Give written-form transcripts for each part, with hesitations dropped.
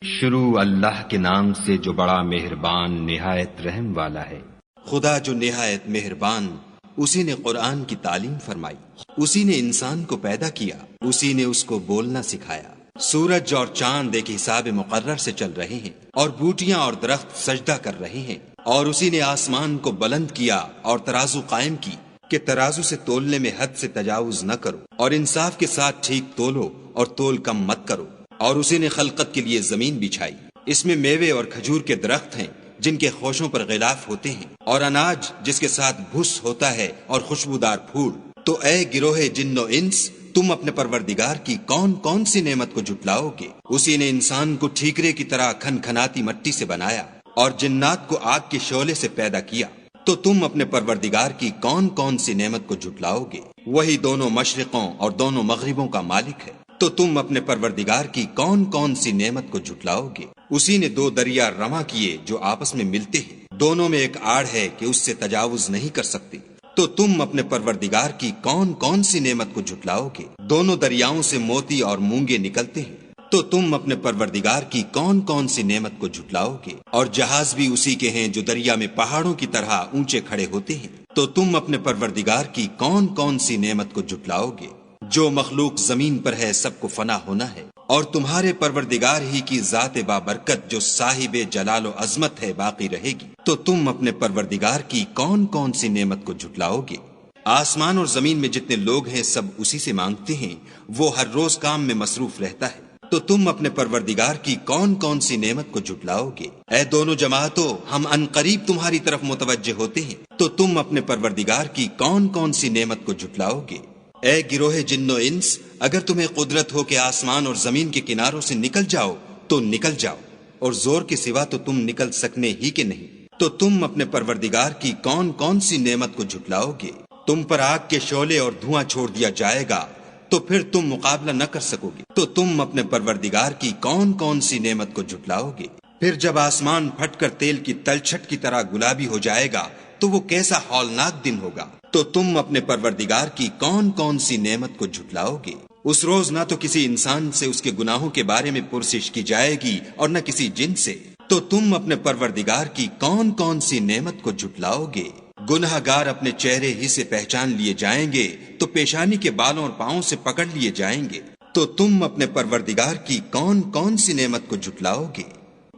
شروع اللہ کے نام سے جو بڑا مہربان نہایت رحم والا ہے۔ خدا جو نہایت مہربان، اسی نے قرآن کی تعلیم فرمائی، اسی نے انسان کو پیدا کیا، اسی نے اس کو بولنا سکھایا۔ سورج اور چاند ایک حساب مقرر سے چل رہے ہیں، اور بوٹیاں اور درخت سجدہ کر رہے ہیں، اور اسی نے آسمان کو بلند کیا اور ترازو قائم کی کہ ترازو سے تولنے میں حد سے تجاوز نہ کرو، اور انصاف کے ساتھ ٹھیک تولو اور تول کم مت کرو۔ اور اسی نے خلقت کے لیے زمین بچھائی، اس میں میوے اور کھجور کے درخت ہیں جن کے خوشوں پر غلاف ہوتے ہیں، اور اناج جس کے ساتھ بھس ہوتا ہے اور خوشبودار پھول۔ تو اے گروہ جن و انس، تم اپنے پروردگار کی کون کون سی نعمت کو جھٹلاؤ گے؟ اسی نے انسان کو ٹھیکرے کی طرح کھن کھناتی مٹی سے بنایا اور جنات کو آگ کے شعلے سے پیدا کیا۔ تو تم اپنے پروردگار کی کون کون سی نعمت کو جھٹلاؤ گے؟ وہی دونوں مشرقوں اور دونوں مغربوں کا مالک ہے۔ تو تم اپنے پروردگار کی کون کون سی نعمت کو جھٹلاؤ گے؟ اسی نے دو دریا رواں کیے جو آپس میں ملتے ہیں، دونوں میں ایک آڑ ہے کہ اس سے تجاوز نہیں کر سکتے۔ تو تم اپنے پروردگار کی کون کون سی نعمت کو جھٹلاؤ گے؟ دونوں دریاؤں سے موتی اور مونگے نکلتے ہیں۔ تو تم اپنے پروردگار کی کون کون سی نعمت کو جھٹلاؤ گے؟ اور جہاز بھی اسی کے ہیں جو دریا میں پہاڑوں کی طرح اونچے کھڑے ہوتے ہیں۔ تو تم اپنے پروردگار کی کون کون سی نعمت کو جھٹلاؤ گے؟ جو مخلوق زمین پر ہے سب کو فنا ہونا ہے، اور تمہارے پروردگار ہی کی ذات بابرکت جو صاحب جلال و عظمت ہے باقی رہے گی۔ تو تم اپنے پروردگار کی کون کون سی نعمت کو جھٹلاؤ گے؟ آسمان اور زمین میں جتنے لوگ ہیں سب اسی سے مانگتے ہیں، وہ ہر روز کام میں مصروف رہتا ہے۔ تو تم اپنے پروردگار کی کون کون سی نعمت کو جھٹلاؤ گے؟ اے دونوں جماعتوں، ہم عنقریب تمہاری طرف متوجہ ہوتے ہیں۔ تو تم اپنے پروردگار کی کون کون سی نعمت کو جھٹلاؤ گے؟ اے گروہ جن و انس، اگر تمہیں قدرت ہو کہ آسمان اور زمین کے کناروں سے نکل جاؤ تو نکل جاؤ، اور زور کے سوا تو تم نکل سکنے ہی کے نہیں۔ تو تم اپنے پروردگار کی کون کون سی نعمت کو جھٹلاؤ گے؟ تم پر آگ کے شعلے اور دھواں چھوڑ دیا جائے گا تو پھر تم مقابلہ نہ کر سکو گے۔ تو تم اپنے پروردگار کی کون کون سی نعمت کو جھٹلاؤ گے؟ پھر جب آسمان پھٹ کر تیل کی تلچھٹ کی طرح گلابی ہو جائے گا تو وہ کیسا ہولناک دن ہوگا۔ تو تم اپنے پروردگار کی کون کون سی نعمت کو جھٹلاؤ گے؟ اس روز نہ تو کسی انسان سے اس کے گناہوں کے بارے میں پرسش کی جائے گی اور نہ کسی جن سے۔ تو تم اپنے پروردگار کی کون کون سی نعمت کو جھٹلاؤ گے؟ گناہ گار اپنے چہرے ہی سے پہچان لیے جائیں گے تو پیشانی کے بالوں اور پاؤں سے پکڑ لیے جائیں گے۔ تو تم اپنے پروردگار کی کون کون سی نعمت کو جھٹلاؤ گے؟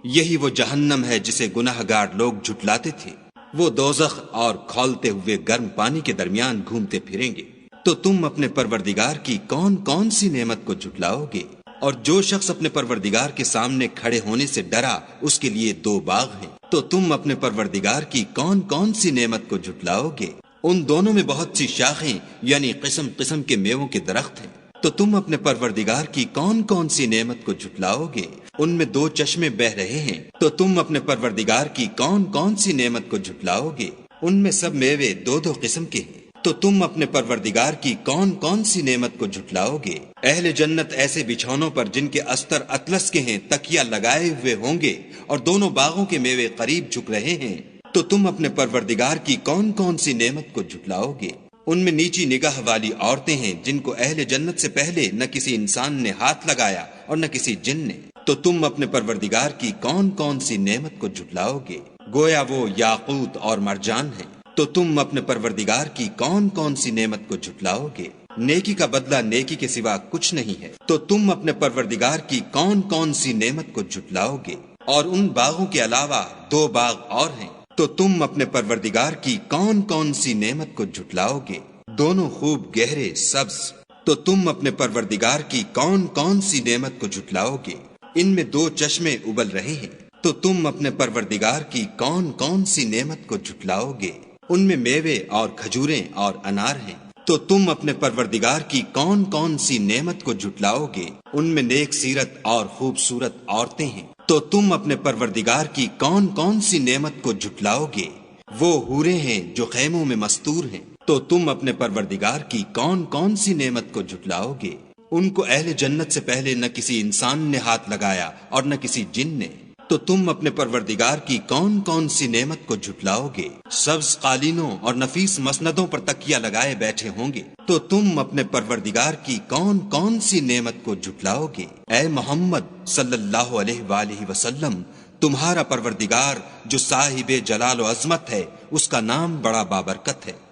یہی وہ جہنم ہے جسے گناہ گار لوگ جھٹلاتے تھے، وہ دوزخ اور کھولتے ہوئے گرم پانی کے درمیان گھومتے پھریں گے۔ تو تم اپنے پروردگار کی کون کون سی نعمت کو جھٹلاؤ گے؟ اور جو شخص اپنے پروردگار کے سامنے کھڑے ہونے سے ڈرا اس کے لیے دو باغ ہیں۔ تو تم اپنے پروردگار کی کون کون سی نعمت کو جھٹلاؤ گے؟ ان دونوں میں بہت سی شاخیں یعنی قسم قسم کے میووں کے درخت ہیں۔ تو تم اپنے پروردگار کی کون کون سی نعمت کو جھٹلاؤ گے؟ ان میں دو چشمے بہ رہے ہیں۔ تو تم اپنے پروردگار کی کون کون سی نعمت کو جھٹلاؤ گے؟ ان میں سب میوے دو دو قسم کے ہیں۔ تو تم اپنے پروردگار کی کون کون سی نعمت کو جھٹلاؤ گے؟ اہل جنت ایسے بچھونوں پر جن کے استر اطلس کے ہیں تکیا لگائے ہوئے ہوں گے، اور دونوں باغوں کے میوے قریب جھک رہے ہیں۔ تو تم اپنے پروردگار کی کون کون سی نعمت کو جھٹلاؤ گے؟ ان میں نیچی نگاہ والی عورتیں ہیں جن کو اہل جنت سے پہلے نہ کسی انسان نے ہاتھ لگایا اور نہ کسی جن نے۔ تو تم اپنے پروردگار کی کون کون سی نعمت کو جھٹلاؤ گے؟ گویا وہ یاقوت اور مرجان ہیں۔ تو تم اپنے پروردگار کی کون کون سی نعمت کو جھٹلاؤ گے؟ نیکی کا بدلہ نیکی کے سوا کچھ نہیں ہے۔ تو تم اپنے پروردگار کی کون کون سی نعمت کو جھٹلاؤ گے؟ اور ان باغوں کے علاوہ دو باغ اور ہیں۔ تو تم اپنے پروردگار کی کون کون سی نعمت کو جھٹلاؤ گے؟ دونوں خوب گہرے سبز۔ تو تم اپنے پروردگار کی کون کون سی نعمت کو جھٹلاؤ گے؟ ان میں دو چشمے ابل رہے ہیں۔ تو تم اپنے پروردگار کی کون کون سی نعمت کو جھٹلاؤ گے؟ ان میں میوے اور کھجوریں اور انار ہیں۔ تو تم اپنے پروردگار کی کون کون سی نعمت کو جھٹلاؤ گے؟ ان میں نیک سیرت اور خوبصورت عورتیں ہیں۔ تو تم اپنے پروردگار کی کون کون سی نعمت کو جھٹلاؤ گے؟ وہ حوریں ہیں جو خیموں میں مستور ہیں۔ تو تم اپنے پروردگار کی کون کون سی نعمت کو جھٹلاؤ گے؟ ان کو اہل جنت سے پہلے نہ کسی انسان نے ہاتھ لگایا اور نہ کسی جن نے۔ تو تم اپنے پروردگار کی کون کون سی نعمت کو جھٹلاؤ گے؟ سبز قالینوں اور نفیس مسندوں پر تکیہ لگائے بیٹھے ہوں گے، تو تم اپنے پروردگار کی کون کون سی نعمت کو جھٹلاؤ گے؟ اے محمد صلی اللہ علیہ وآلہ وسلم، تمہارا پروردگار جو صاحب جلال و عظمت ہے، اس کا نام بڑا بابرکت ہے۔